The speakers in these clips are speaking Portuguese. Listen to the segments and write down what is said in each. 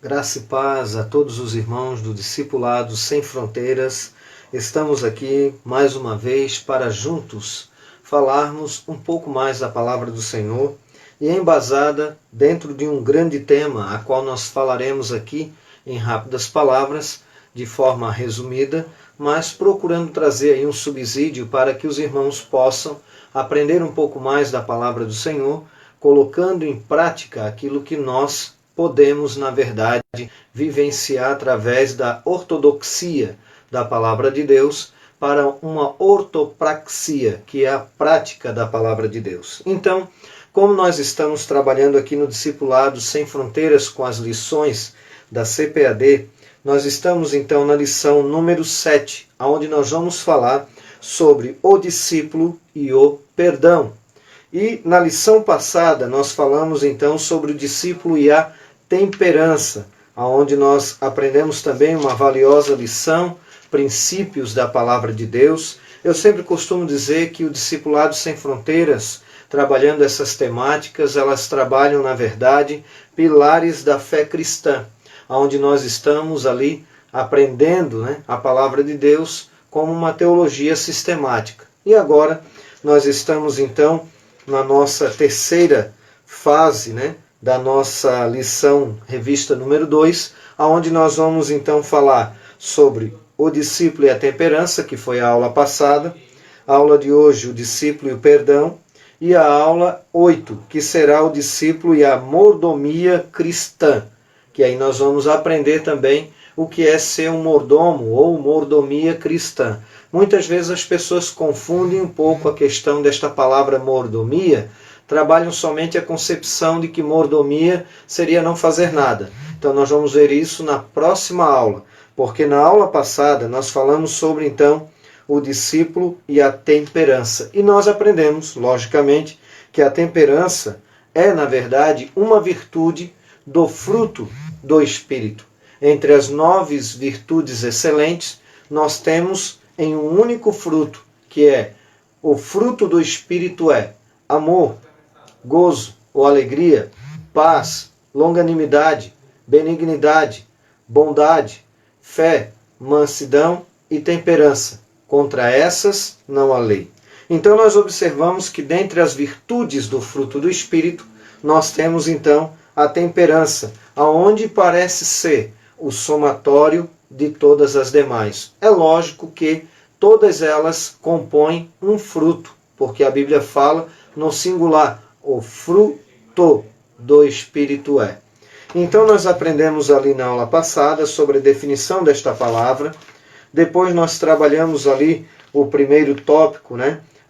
Graça e paz a todos os irmãos do Discipulado Sem Fronteiras. Estamos aqui mais uma vez para juntos falarmos um pouco mais da Palavra do Senhor e embasada dentro de um grande tema, a qual nós falaremos aqui em rápidas palavras, de forma resumida, mas procurando trazer aí um subsídio para que os irmãos possam aprender um pouco mais da Palavra do Senhor, colocando em prática aquilo que nós podemos, na verdade, vivenciar através da ortodoxia da Palavra de Deus para uma ortopraxia, que é a prática da Palavra de Deus. Então, como nós estamos trabalhando aqui no Discipulado Sem Fronteiras com as lições da CPAD, nós estamos então na lição número 7, onde nós vamos falar sobre o discípulo e o perdão. E na lição passada nós falamos então sobre o discípulo e a temperança, onde nós aprendemos também uma valiosa lição, princípios da Palavra de Deus. Eu sempre costumo dizer que o Discipulado Sem Fronteiras, trabalhando essas temáticas, elas trabalham, na verdade, pilares da fé cristã, onde nós estamos ali aprendendo, a Palavra de Deus como uma teologia sistemática. E agora nós estamos então na nossa terceira fase, da nossa lição revista número 2, onde nós vamos então falar sobre o discípulo e a temperança, que foi a aula passada, a aula de hoje, o discípulo e o perdão, e a aula 8, que será o discípulo e a mordomia cristã, que aí nós vamos aprender também o que é ser um mordomo ou mordomia cristã. Muitas vezes as pessoas confundem um pouco a questão desta palavra mordomia, trabalham somente a concepção de que mordomia seria não fazer nada. Então nós vamos ver isso na próxima aula, porque na aula passada nós falamos sobre então o discípulo e a temperança. E nós aprendemos, logicamente, que a temperança é, na verdade, uma virtude do fruto do Espírito. Entre as 9 virtudes excelentes, nós temos em um único fruto, que é o fruto do Espírito é amor, gozo ou alegria, paz, longanimidade, benignidade, bondade, fé, mansidão e temperança. Contra essas não há lei. Então nós observamos que dentre as virtudes do fruto do Espírito, nós temos então a temperança, aonde parece ser o somatório de todas as demais. É lógico que todas elas compõem um fruto, porque a Bíblia fala no singular, o fruto do Espírito é. Então nós aprendemos ali na aula passada sobre a definição desta palavra. Depois nós trabalhamos ali o primeiro tópico,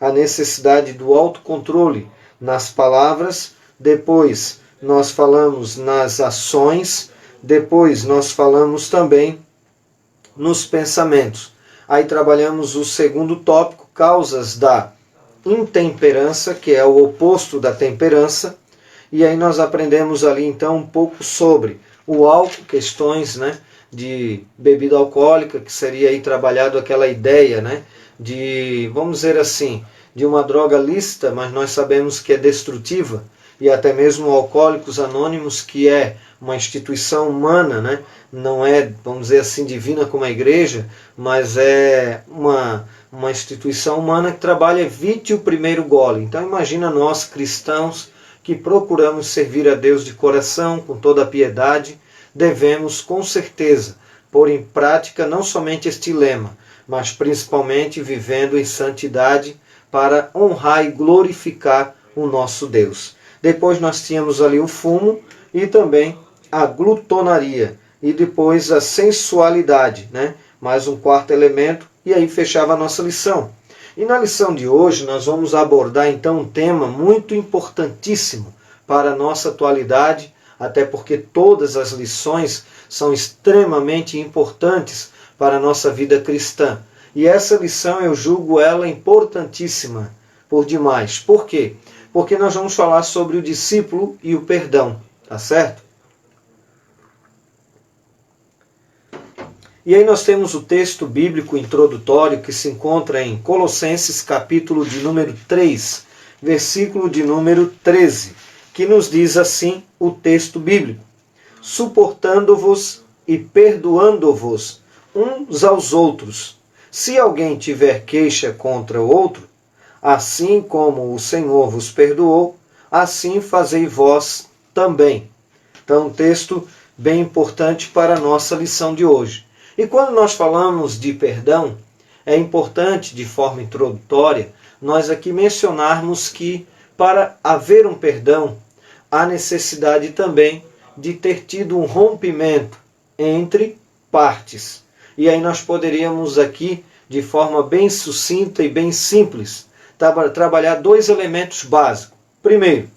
a necessidade do autocontrole nas palavras. Depois nós falamos nas ações. Depois nós falamos também nos pensamentos. Aí trabalhamos o segundo tópico, causas da intemperança, que é o oposto da temperança. E aí nós aprendemos ali então um pouco sobre o álcool, questões de bebida alcoólica, que seria aí trabalhado aquela ideia de, vamos dizer assim, de uma droga lícita, mas nós sabemos que é destrutiva, e até mesmo Alcoólicos Anônimos, que é uma instituição humana, não é, vamos dizer assim, divina como a igreja, mas é uma instituição humana que trabalha evite o primeiro gole. Então imagina nós, cristãos, que procuramos servir a Deus de coração, com toda a piedade, devemos com certeza pôr em prática não somente este lema, mas principalmente vivendo em santidade para honrar e glorificar o nosso Deus. Depois nós tínhamos ali o fumo e também a glutonaria e depois a sensualidade, mais um quarto elemento, e aí fechava a nossa lição. E na lição de hoje nós vamos abordar então um tema muito importantíssimo para a nossa atualidade, até porque todas as lições são extremamente importantes para a nossa vida cristã. E essa lição eu julgo ela importantíssima por demais. Por quê? Porque nós vamos falar sobre o discípulo e o perdão, tá certo? E aí nós temos o texto bíblico introdutório que se encontra em Colossenses capítulo de número 3, versículo de número 13, que nos diz assim o texto bíblico: suportando-vos e perdoando-vos uns aos outros. Se alguém tiver queixa contra outro, assim como o Senhor vos perdoou, assim fazei vós também. Então, um texto bem importante para a nossa lição de hoje. E quando nós falamos de perdão, é importante, de forma introdutória, nós aqui mencionarmos que para haver um perdão, há necessidade também de ter tido um rompimento entre partes. E aí nós poderíamos aqui, de forma bem sucinta e bem simples, trabalhar dois elementos básicos. Primeiro,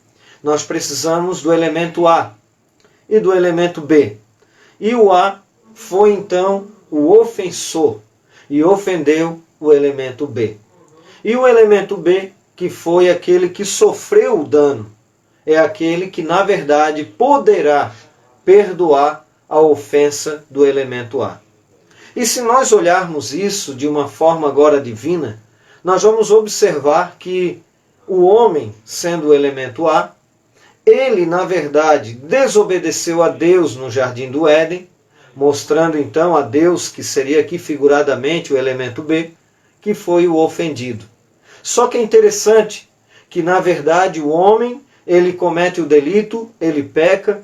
nós precisamos do elemento A e do elemento B. E o A foi então o ofensor e ofendeu o elemento B. E o elemento B, que foi aquele que sofreu o dano, é aquele que, na verdade, poderá perdoar a ofensa do elemento A. E se nós olharmos isso de uma forma agora divina, nós vamos observar que o homem, sendo o elemento A, ele, na verdade, desobedeceu a Deus no Jardim do Éden, mostrando então a Deus, que seria aqui figuradamente o elemento B, que foi o ofendido. Só que é interessante que, na verdade, o homem, ele comete o delito, ele peca,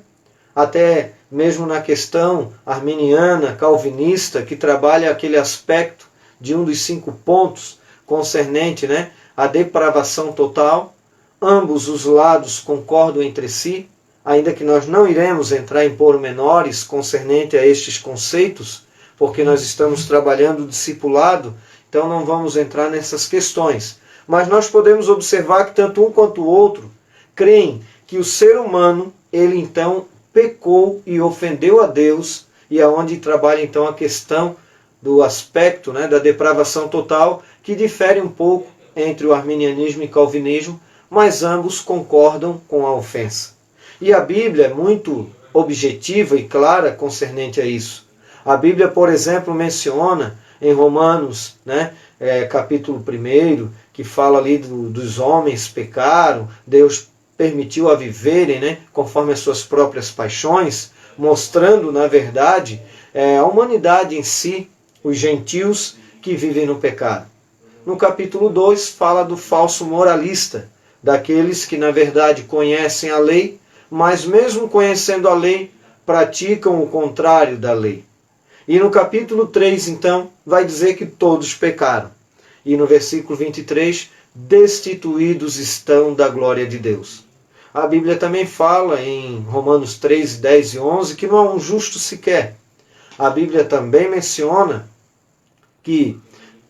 até mesmo na questão arminiana, calvinista, que trabalha aquele aspecto de um dos 5 pontos concernente, à depravação total. Ambos os lados concordam entre si, ainda que nós não iremos entrar em pormenores concernente a estes conceitos, porque nós estamos trabalhando o discipulado, então não vamos entrar nessas questões. Mas nós podemos observar que tanto um quanto o outro creem que o ser humano, ele então pecou e ofendeu a Deus, e aonde trabalha então a questão do aspecto da depravação total, que difere um pouco entre o arminianismo e calvinismo, mas ambos concordam com a ofensa. E a Bíblia é muito objetiva e clara concernente a isso. A Bíblia, por exemplo, menciona em Romanos, capítulo 1, que fala ali dos homens pecaram, Deus permitiu a viverem conforme as suas próprias paixões, mostrando, na verdade, a humanidade em si, os gentios que vivem no pecado. No capítulo 2 fala do falso moralista, daqueles que, na verdade, conhecem a lei, mas mesmo conhecendo a lei, praticam o contrário da lei. E no capítulo 3, então, vai dizer que todos pecaram. E no versículo 23, destituídos estão da glória de Deus. A Bíblia também fala em Romanos 3, 10 e 11 que não há um justo sequer. A Bíblia também menciona que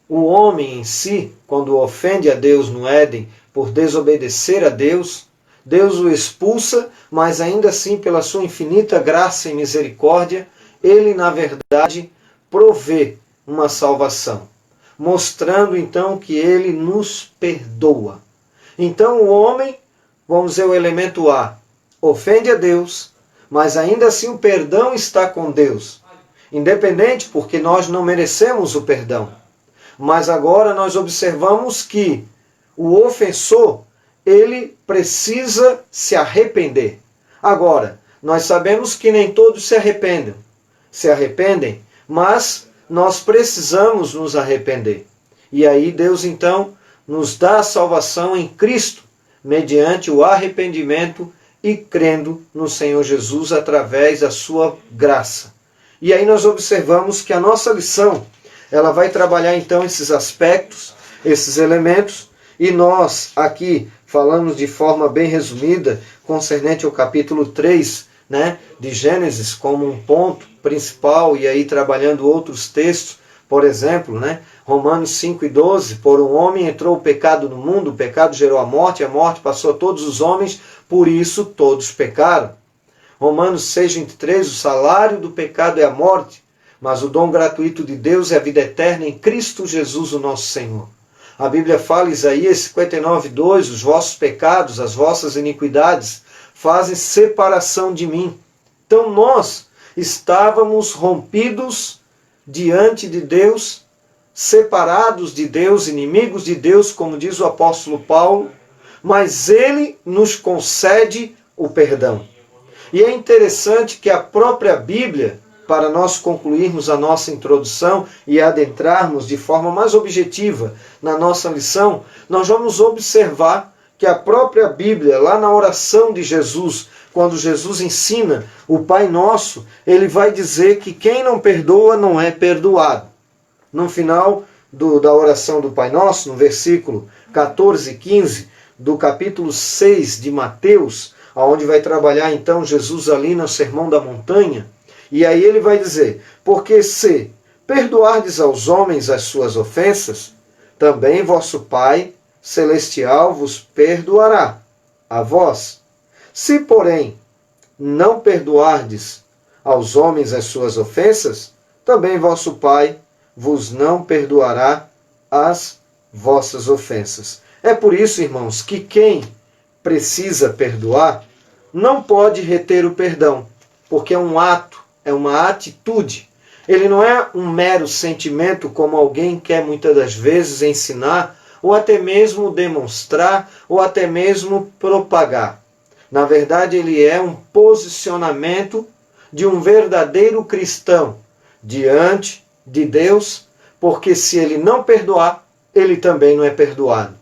o homem em si, quando ofende a Deus no Éden por desobedecer a Deus, Deus o expulsa, mas ainda assim, pela sua infinita graça e misericórdia, ele, na verdade, provê uma salvação, mostrando então que ele nos perdoa. Então o homem, vamos dizer o elemento A, ofende a Deus, mas ainda assim o perdão está com Deus. Independente, porque nós não merecemos o perdão. Mas agora nós observamos que o ofensor, ele precisa se arrepender. Agora, nós sabemos que nem todos se arrependem, mas nós precisamos nos arrepender. E aí Deus então nos dá a salvação em Cristo, mediante o arrependimento e crendo no Senhor Jesus através da sua graça. E aí nós observamos que a nossa lição, ela vai trabalhar então esses aspectos, esses elementos, e nós aqui falamos de forma bem resumida, concernente ao capítulo 3, de Gênesis, como um ponto principal, e aí trabalhando outros textos, por exemplo, Romanos 5 e 12, por um homem entrou o pecado no mundo, o pecado gerou a morte passou a todos os homens, por isso todos pecaram. Romanos 6, 23, o salário do pecado é a morte, mas o dom gratuito de Deus é a vida eterna em Cristo Jesus, o nosso Senhor. A Bíblia fala, Isaías 59, 2, os vossos pecados, as vossas iniquidades fazem separação de mim. Então nós estávamos rompidos diante de Deus, separados de Deus, inimigos de Deus, como diz o apóstolo Paulo, mas Ele nos concede o perdão. E é interessante que a própria Bíblia, para nós concluirmos a nossa introdução e adentrarmos de forma mais objetiva na nossa lição, nós vamos observar que a própria Bíblia, lá na oração de Jesus, quando Jesus ensina o Pai Nosso, ele vai dizer que quem não perdoa não é perdoado. No final da oração do Pai Nosso, no versículo 14 e 15 do capítulo 6 de Mateus, onde vai trabalhar então Jesus ali no Sermão da Montanha, e aí ele vai dizer: porque se perdoardes aos homens as suas ofensas, também vosso Pai Celestial vos perdoará a vós. Se, porém, não perdoardes aos homens as suas ofensas, também vosso Pai vos não perdoará as vossas ofensas. É por isso, irmãos, que quem precisa perdoar não pode reter o perdão, porque é um ato, é uma atitude. Ele não é um mero sentimento, como alguém quer muitas das vezes ensinar, ou até mesmo demonstrar, ou até mesmo propagar. Na verdade, ele é um posicionamento de um verdadeiro cristão diante de Deus, porque se ele não perdoar, ele também não é perdoado.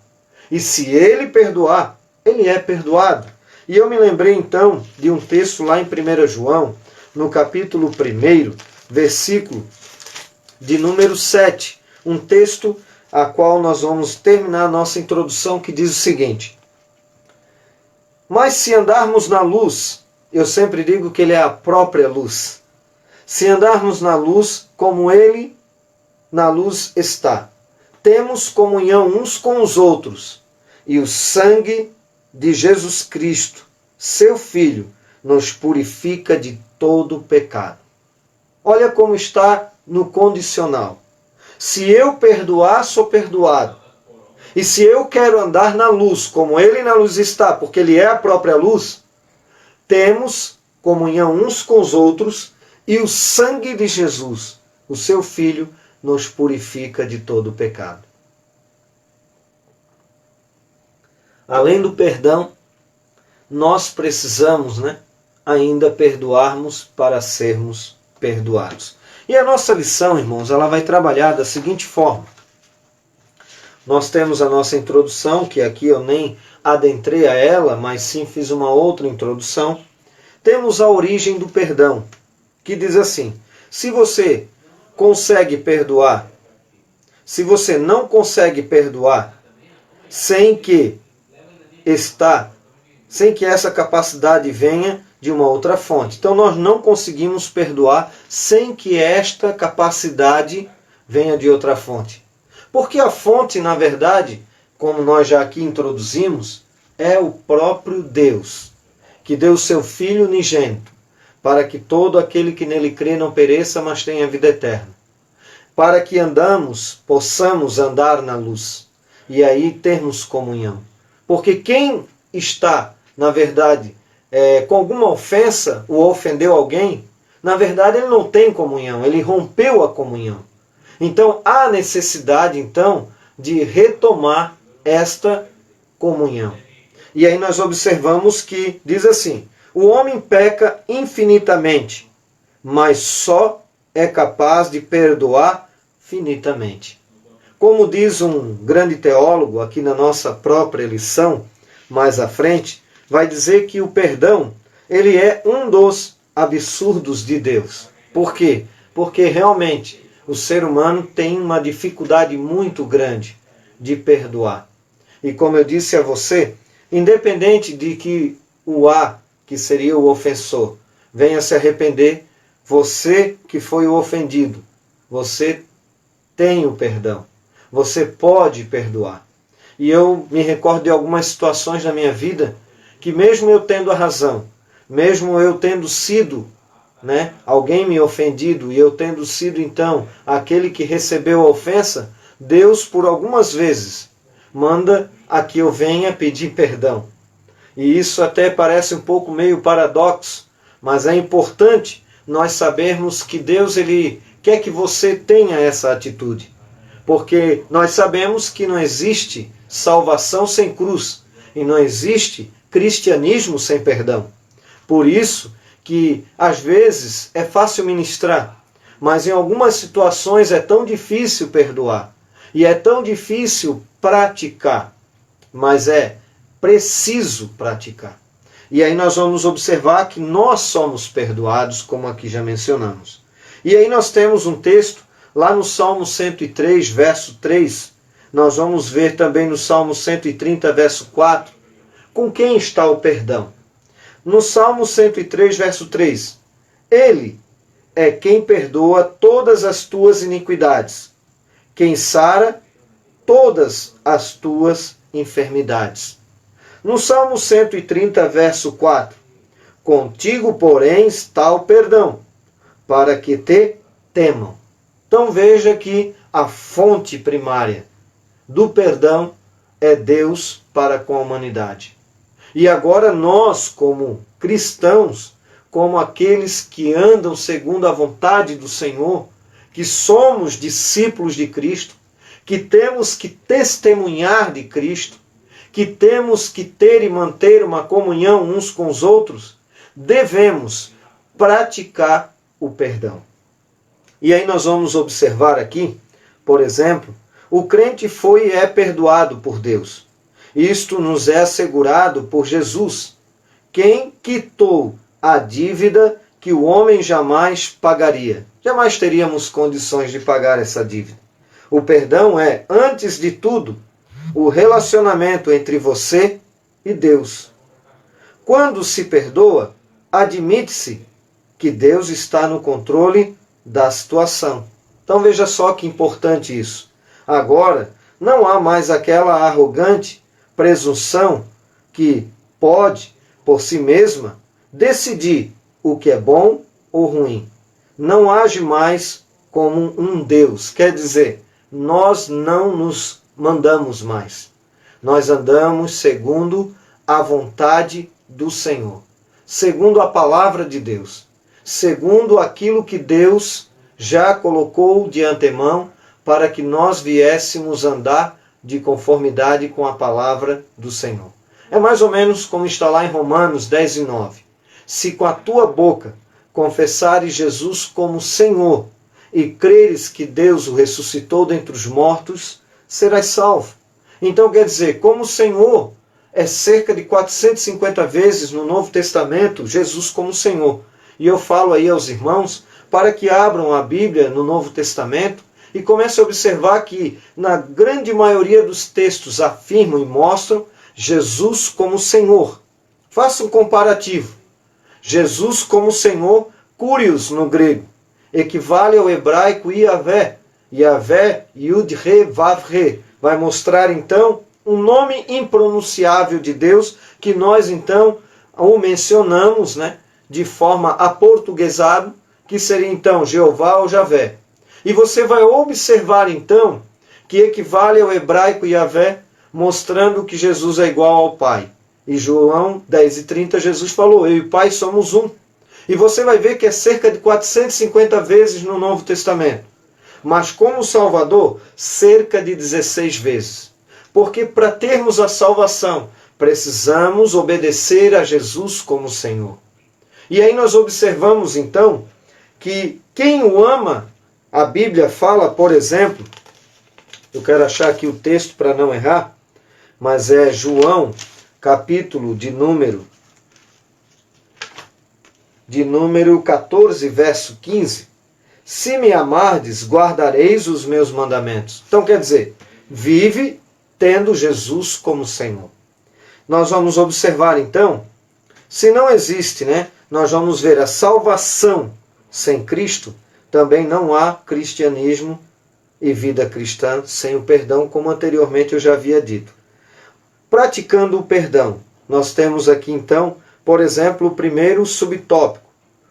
E se ele perdoar, ele é perdoado. E eu me lembrei então de um texto lá em 1 João, no capítulo 1, versículo de número 7. Um texto a qual nós vamos terminar a nossa introdução, que diz o seguinte: mas se andarmos na luz, eu sempre digo que ele é a própria luz. Se andarmos na luz, como ele na luz está, temos comunhão uns com os outros, e o sangue de Jesus Cristo, seu Filho, nos purifica de todo pecado. Olha como está no condicional. Se eu perdoar, sou perdoado. E se eu quero andar na luz, como ele na luz está, porque ele é a própria luz, temos comunhão uns com os outros, e o sangue de Jesus, o seu Filho, nos purifica de todo pecado. Além do perdão, nós precisamos, ainda perdoarmos para sermos perdoados. E a nossa lição, irmãos, ela vai trabalhar da seguinte forma. Nós temos a nossa introdução, que aqui eu nem adentrei a ela, mas sim fiz uma outra introdução. Temos a origem do perdão, que diz assim: se você consegue perdoar, se você não consegue perdoar sem que essa capacidade venha de uma outra fonte. Então nós não conseguimos perdoar sem que esta capacidade venha de outra fonte. Porque a fonte, na verdade, como nós já aqui introduzimos, é o próprio Deus, que deu o seu Filho unigênito, para que todo aquele que nele crê não pereça, mas tenha vida eterna. Para que possamos andar na luz, e aí termos comunhão. Porque quem está, na verdade, com alguma ofensa, ou ofendeu alguém, na verdade ele não tem comunhão, ele rompeu a comunhão. Então há necessidade, de retomar esta comunhão. E aí nós observamos que diz assim: o homem peca infinitamente, mas só é capaz de perdoar finitamente. Como diz um grande teólogo aqui na nossa própria lição, mais à frente, vai dizer que o perdão, ele é um dos absurdos de Deus. Por quê? Porque realmente o ser humano tem uma dificuldade muito grande de perdoar. E como eu disse a você, independente de que o A, que seria o ofensor, venha se arrepender, você que foi o ofendido, você tem o perdão. Você pode perdoar. E eu me recordo de algumas situações na minha vida que mesmo eu tendo a razão, mesmo eu tendo sido alguém me ofendido e eu tendo sido então aquele que recebeu a ofensa, Deus por algumas vezes manda a que eu venha pedir perdão. E isso até parece um pouco meio paradoxo, mas é importante nós sabermos que Deus ele quer que você tenha essa atitude. Porque nós sabemos que não existe salvação sem cruz e não existe cristianismo sem perdão. Por isso que às vezes é fácil ministrar, mas em algumas situações é tão difícil perdoar e é tão difícil praticar, mas é preciso praticar. E aí nós vamos observar que nós somos perdoados, como aqui já mencionamos. E aí nós temos um texto lá no Salmo 103, verso 3. Nós vamos ver também no Salmo 130, verso 4. Com quem está o perdão? No Salmo 103, verso 3. Ele é quem perdoa todas as tuas iniquidades, quem sara todas as tuas enfermidades. No Salmo 130, verso 4. Contigo, porém, está o perdão, para que te temam. Então veja que a fonte primária do perdão é Deus para com a humanidade. E agora nós, como cristãos, como aqueles que andam segundo a vontade do Senhor, que somos discípulos de Cristo, que temos que testemunhar de Cristo, que temos que ter e manter uma comunhão uns com os outros, devemos praticar o perdão. E aí nós vamos observar aqui, por exemplo, o crente foi e é perdoado por Deus. Isto nos é assegurado por Jesus, quem quitou a dívida que o homem jamais pagaria. Jamais teríamos condições de pagar essa dívida. O perdão é, antes de tudo, o relacionamento entre você e Deus. Quando se perdoa, admite-se que Deus está no controle da situação. Então veja só que importante isso. Agora, não há mais aquela arrogante presunção que pode, por si mesma, decidir o que é bom ou ruim. Não age mais como um Deus. Quer dizer, nós não nos mandamos mais. Nós andamos segundo a vontade do Senhor, segundo a palavra de Deus, segundo aquilo que Deus já colocou de antemão para que nós viéssemos andar de conformidade com a palavra do Senhor. É mais ou menos como está lá em Romanos 10 e 9. Se com a tua boca confessares Jesus como Senhor e creres que Deus o ressuscitou dentre os mortos, serás salvo. Então quer dizer, como o Senhor é cerca de 450 vezes no Novo Testamento, Jesus como Senhor. E eu falo aí aos irmãos para que abram a Bíblia no Novo Testamento e comecem a observar que na grande maioria dos textos afirmam e mostram Jesus como Senhor. Faça um comparativo. Jesus como Senhor, Kyrios no grego, equivale ao hebraico Yahvé. Yahvé, Yud, Re, Vav, Re. Vai mostrar então um nome impronunciável de Deus que nós então o mencionamos, de forma aportuguesada, que seria então Jeová ou Javé. E você vai observar então que equivale ao hebraico Yahvé, mostrando que Jesus é igual ao Pai. E João 10:30 Jesus falou, eu e o Pai somos um. E você vai ver que é cerca de 450 vezes no Novo Testamento. Mas como Salvador, cerca de 16 vezes. Porque para termos a salvação, precisamos obedecer a Jesus como Senhor. E aí nós observamos então que quem o ama, a Bíblia fala, por exemplo, eu quero achar aqui o texto para não errar, mas é João, capítulo de número 14, verso 15. Se me amardes, guardareis os meus mandamentos. Então quer dizer, vive tendo Jesus como Senhor. Nós vamos observar então, se não existe, nós vamos ver a salvação sem Cristo, também não há cristianismo e vida cristã sem o perdão, como anteriormente eu já havia dito. Praticando o perdão, nós temos aqui então, por exemplo, o primeiro subtópico,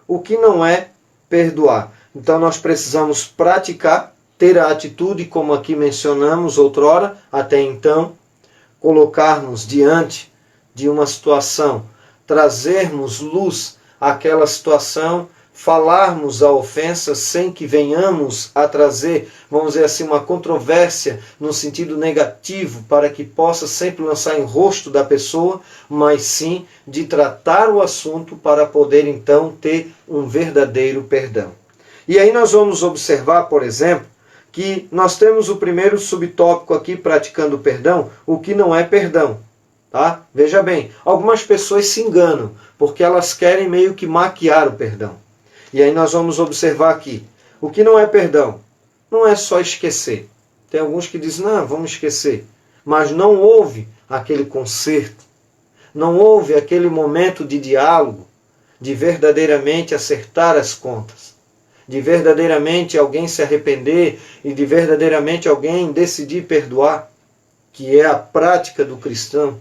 o que não é perdoar. Então nós precisamos praticar, ter a atitude, como aqui mencionamos outrora, até então, colocar-nos diante de uma situação, trazermos luz àquela situação, falarmos a ofensa sem que venhamos a trazer, vamos dizer assim, uma controvérsia no sentido negativo para que possa sempre lançar em rosto da pessoa, mas sim de tratar o assunto para poder então ter um verdadeiro perdão. E aí nós vamos observar, por exemplo, que nós temos o primeiro subtópico aqui, praticando o perdão, o que não é perdão. Tá? Veja bem, algumas pessoas se enganam, porque elas querem meio que maquiar o perdão. E aí nós vamos observar aqui, o que não é perdão? Não é só esquecer. Tem alguns que dizem, não, vamos esquecer. Mas não houve aquele conserto, não houve aquele momento de diálogo, de verdadeiramente acertar as contas, de verdadeiramente alguém se arrepender e de verdadeiramente alguém decidir perdoar, que é a prática do cristão,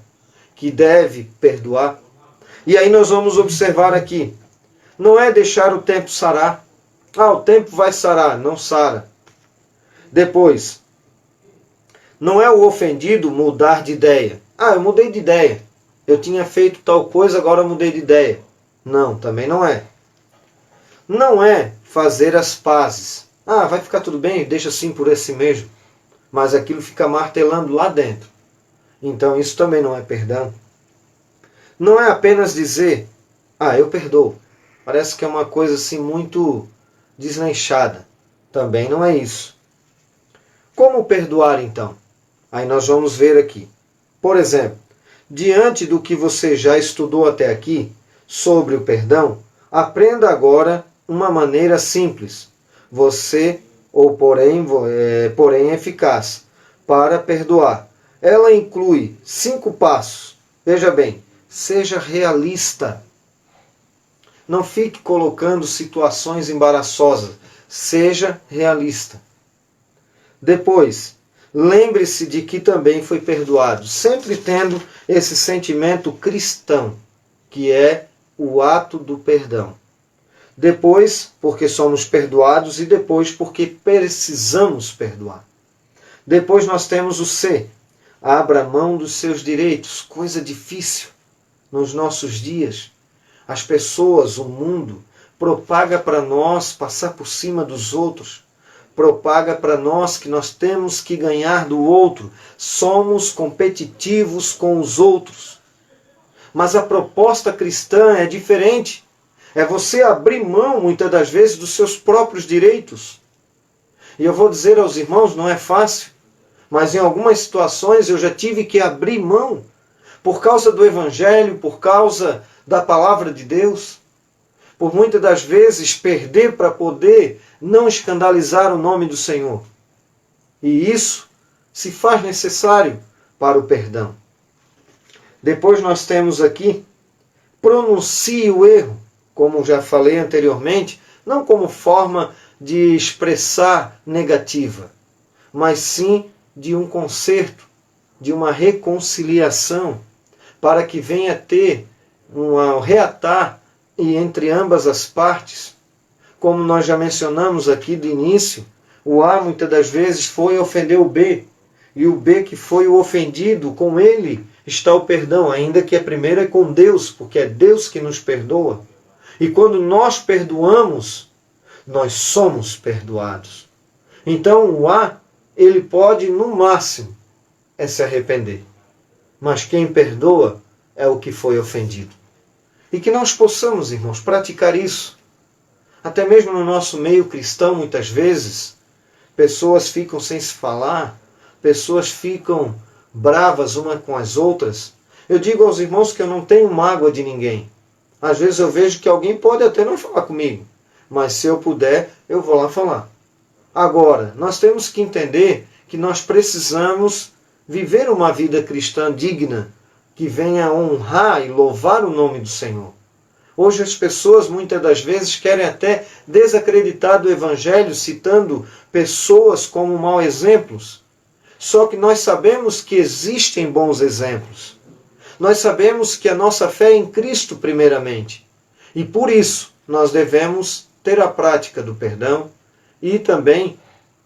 que deve perdoar. E aí nós vamos observar aqui, não é deixar o tempo sarar. Ah, o tempo vai sarar, não sara. Depois, não é o ofendido mudar de ideia. Ah, eu mudei de ideia. Eu tinha feito tal coisa, agora eu mudei de ideia. Não, também não é. Não é fazer as pazes. Ah, vai ficar tudo bem, deixa assim por esse mesmo. Mas aquilo fica martelando lá dentro. Então isso também não é perdão. Não é apenas dizer, ah, eu perdoo. Parece que é uma coisa assim muito desleixada. Também não é isso. Como perdoar então? Aí nós vamos ver aqui. Por exemplo, diante do que você já estudou até aqui sobre o perdão, aprenda agora uma maneira simples, porém eficaz, para perdoar. Ela inclui 5 passos. Veja bem, seja realista. Não fique colocando situações embaraçosas. Seja realista. Depois, lembre-se de que também foi perdoado. Sempre tendo esse sentimento cristão, que é o ato do perdão. Depois, porque somos perdoados, e depois porque precisamos perdoar. Depois nós temos o C. Abra mão dos seus direitos. Coisa difícil nos nossos dias. As pessoas, o mundo, propaga para nós passar por cima dos outros. Propaga para nós que nós temos que ganhar do outro. Somos competitivos com os outros. Mas a proposta cristã é diferente. É você abrir mão, muitas das vezes, dos seus próprios direitos. E eu vou dizer aos irmãos, não é fácil. Mas em algumas situações eu já tive que abrir mão. Por causa do Evangelho, por causa da palavra de Deus. Por muitas das vezes perder para poder não escandalizar o nome do Senhor. E isso se faz necessário para o perdão. Depois nós temos aqui, pronuncie o erro, como já falei anteriormente, não como forma de expressar negativa, mas sim de um conserto, de uma reconciliação, para que venha ter um reatar entre ambas as partes. Como nós já mencionamos aqui de início, o A muitas das vezes foi ofender o B, e o B que foi o ofendido, com ele está o perdão, ainda que a primeira é com Deus, porque é Deus que nos perdoa. E quando nós perdoamos, nós somos perdoados. Então o A, ele pode no máximo se arrepender. Mas quem perdoa é o que foi ofendido. E que nós possamos, irmãos, praticar isso. Até mesmo no nosso meio cristão, muitas vezes, pessoas ficam sem se falar, pessoas ficam bravas umas com as outras. Eu digo aos irmãos que eu não tenho mágoa de ninguém. Às vezes eu vejo que alguém pode até não falar comigo, mas se eu puder, eu vou lá falar. Agora, nós temos que entender que nós precisamos viver uma vida cristã digna, que venha honrar e louvar o nome do Senhor. Hoje as pessoas muitas das vezes querem até desacreditar do Evangelho, citando pessoas como mau exemplos. Só que nós sabemos que existem bons exemplos. Nós sabemos que a nossa fé é em Cristo primeiramente. E por isso nós devemos ter a prática do perdão e também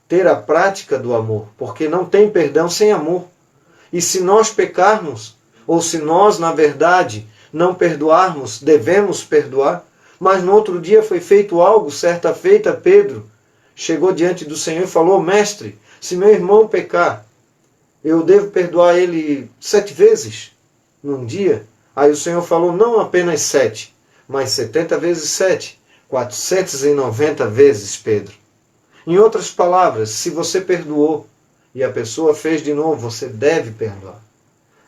ter a prática do amor. Porque não tem perdão sem amor. E se nós pecarmos, ou se nós, na verdade, não perdoarmos, devemos perdoar, Mas no outro dia foi feito algo, certa feita, Pedro chegou diante do Senhor e falou: Mestre, se meu irmão pecar, eu devo perdoar ele 7 vezes num dia? Aí o Senhor falou: não apenas 7, mas 70 vezes 7, 490 vezes, Pedro. Em outras palavras, se você perdoou e a pessoa fez de novo, você deve perdoar.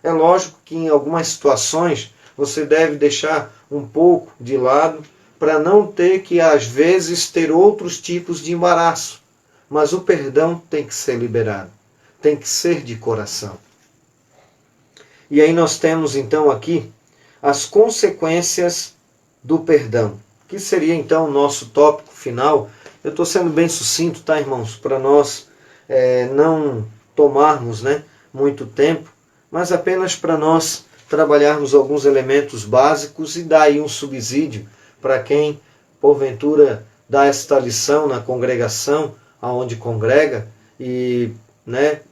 É lógico que em algumas situações você deve deixar um pouco de lado para não ter que, às vezes, ter outros tipos de embaraço. Mas o perdão tem que ser liberado, tem que ser de coração. E aí nós temos então aqui as consequências do perdão, que seria então o nosso tópico final. Eu estou sendo bem sucinto, tá, irmãos? Para nós não tomarmos muito tempo, mas apenas para nós trabalharmos alguns elementos básicos e dar aí um subsídio para quem, porventura, dá esta lição na congregação, aonde congrega, e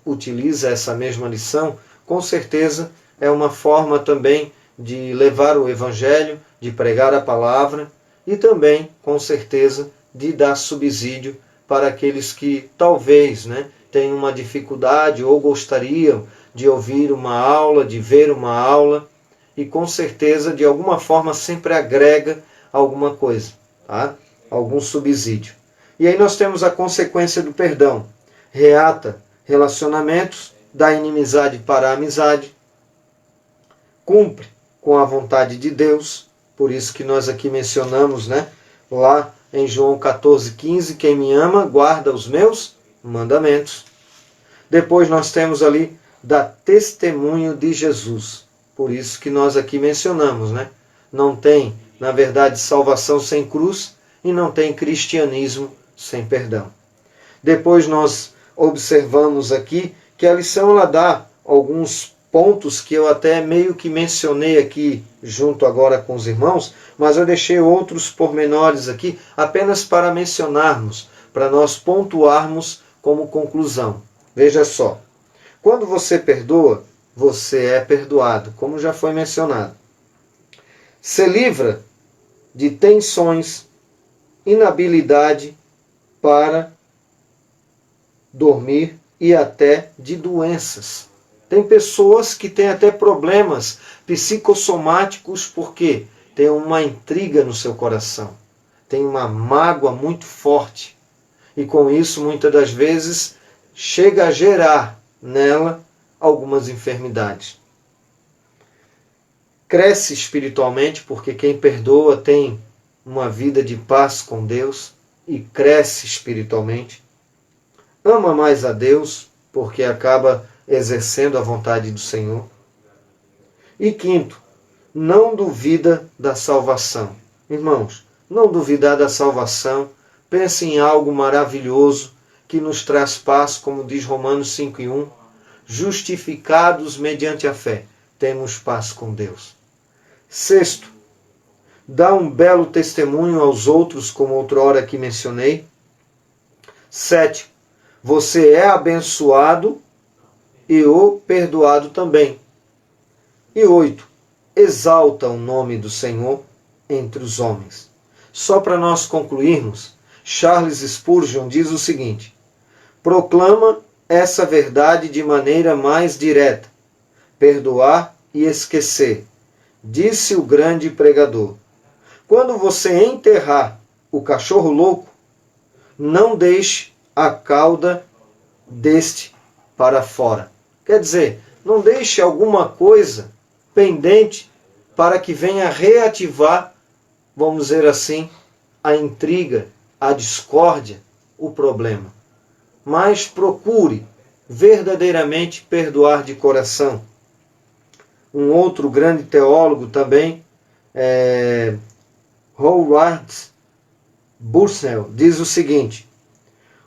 utiliza essa mesma lição. Com certeza é uma forma também de levar o Evangelho, de pregar a palavra e também, com certeza, de dar subsídio para aqueles que talvez tenham uma dificuldade ou gostariam de ouvir uma aula, de ver uma aula, e com certeza, de alguma forma, sempre agrega alguma coisa, tá? Algum subsídio. E aí nós temos a consequência do perdão. Reata relacionamentos, dá inimizade para a amizade, cumpre com a vontade de Deus, por isso que nós aqui mencionamos, lá em João 14,15, quem me ama, guarda os meus mandamentos. Depois nós temos ali, dá testemunho de Jesus, por isso que nós aqui mencionamos, Não tem, na verdade, salvação sem cruz e não tem cristianismo sem perdão. Depois nós observamos aqui que a lição ela dá alguns pontos que eu até meio que mencionei aqui junto agora com os irmãos, mas eu deixei outros pormenores aqui apenas para mencionarmos, para nós pontuarmos como conclusão. Veja só, quando você perdoa, você é perdoado, como já foi mencionado. Se livra de tensões, inabilidade para dormir e até de doenças. Tem pessoas que têm até problemas psicossomáticos porque tem uma intriga no seu coração, tem uma mágoa muito forte e com isso muitas das vezes chega a gerar nela algumas enfermidades. Cresce espiritualmente porque quem perdoa tem uma vida de paz com Deus e cresce espiritualmente. Ama mais a Deus porque acaba exercendo a vontade do Senhor. E quinto, não duvida da salvação. Irmãos, não duvidar da salvação, pense em algo maravilhoso que nos traz paz, como diz Romanos 5:1, justificados mediante a fé, temos paz com Deus. Sexto, dá um belo testemunho aos outros, como outrora aqui mencionei. Sétimo, você é abençoado e o perdoado também. E 8, exalta o nome do Senhor entre os homens. Só para nós concluirmos, Charles Spurgeon diz o seguinte: proclama essa verdade de maneira mais direta, perdoar e esquecer, disse o grande pregador. Quando você enterrar o cachorro louco, não deixe a cauda deste para fora. Quer dizer, não deixe alguma coisa pendente para que venha reativar, vamos dizer assim, a intriga, a discórdia, o problema. Mas procure verdadeiramente perdoar de coração. Um outro grande teólogo também, Howard Bursnell, diz o seguinte: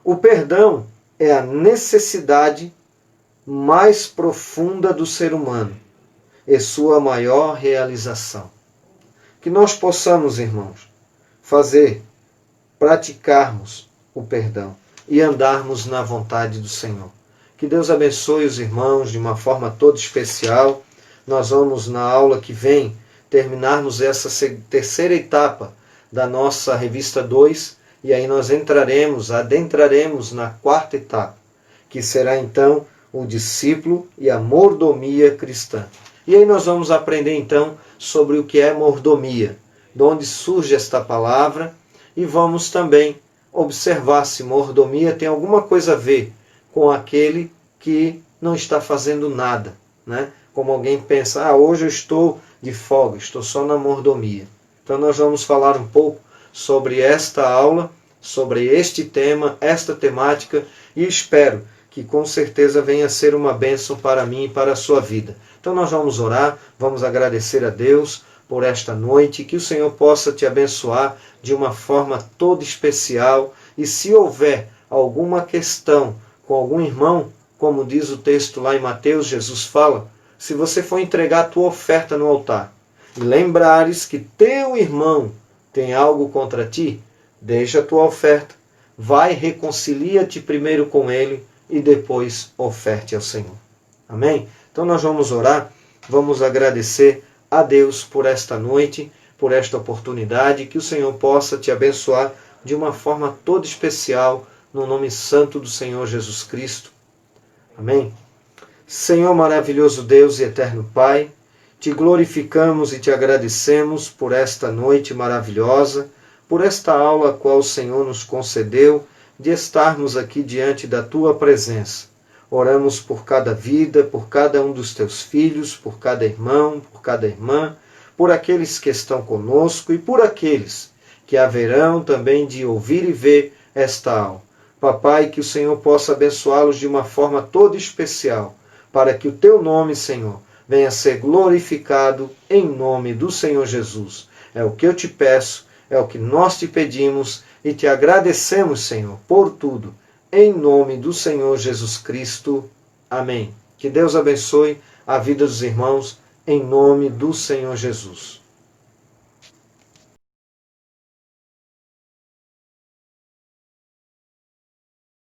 o perdão é a necessidade mais profunda do ser humano e sua maior realização. Que nós possamos, irmãos, praticarmos o perdão e andarmos na vontade do Senhor. Que Deus abençoe os irmãos de uma forma toda especial. Nós vamos, na aula que vem, terminarmos essa terceira etapa da nossa revista 2, e aí nós adentraremos na quarta etapa, que será então o discípulo e a mordomia cristã. E aí nós vamos aprender então sobre o que é mordomia, de onde surge esta palavra, e vamos também observar se mordomia tem alguma coisa a ver com aquele que não está fazendo nada, né? Como alguém pensa, hoje eu estou de folga, estou só na mordomia. Então nós vamos falar um pouco sobre esta aula, sobre este tema, esta temática, e espero que com certeza venha a ser uma bênção para mim e para a sua vida. Então nós vamos orar, vamos agradecer a Deus por esta noite, que o Senhor possa te abençoar de uma forma toda especial, e se houver alguma questão com algum irmão, como diz o texto lá em Mateus, Jesus fala, se você for entregar a tua oferta no altar, e lembrares que teu irmão tem algo contra ti, deixa a tua oferta, vai, reconcilia-te primeiro com ele e depois oferte ao Senhor. Amém? Então nós vamos orar, vamos agradecer a Deus por esta noite, por esta oportunidade, que o Senhor possa te abençoar de uma forma toda especial, no nome santo do Senhor Jesus Cristo. Amém? Senhor maravilhoso Deus e eterno Pai, te glorificamos e te agradecemos por esta noite maravilhosa, por esta aula a qual o Senhor nos concedeu, de estarmos aqui diante da tua presença. Oramos por cada vida, por cada um dos teus filhos, por cada irmão, por cada irmã, por aqueles que estão conosco e por aqueles que haverão também de ouvir e ver esta aula. Papai, que o Senhor possa abençoá-los de uma forma toda especial, para que o teu nome, Senhor, venha a ser glorificado em nome do Senhor Jesus. É o que eu te peço, é o que nós te pedimos e te agradecemos, Senhor, por tudo. Em nome do Senhor Jesus Cristo. Amém. Que Deus abençoe a vida dos irmãos, em nome do Senhor Jesus.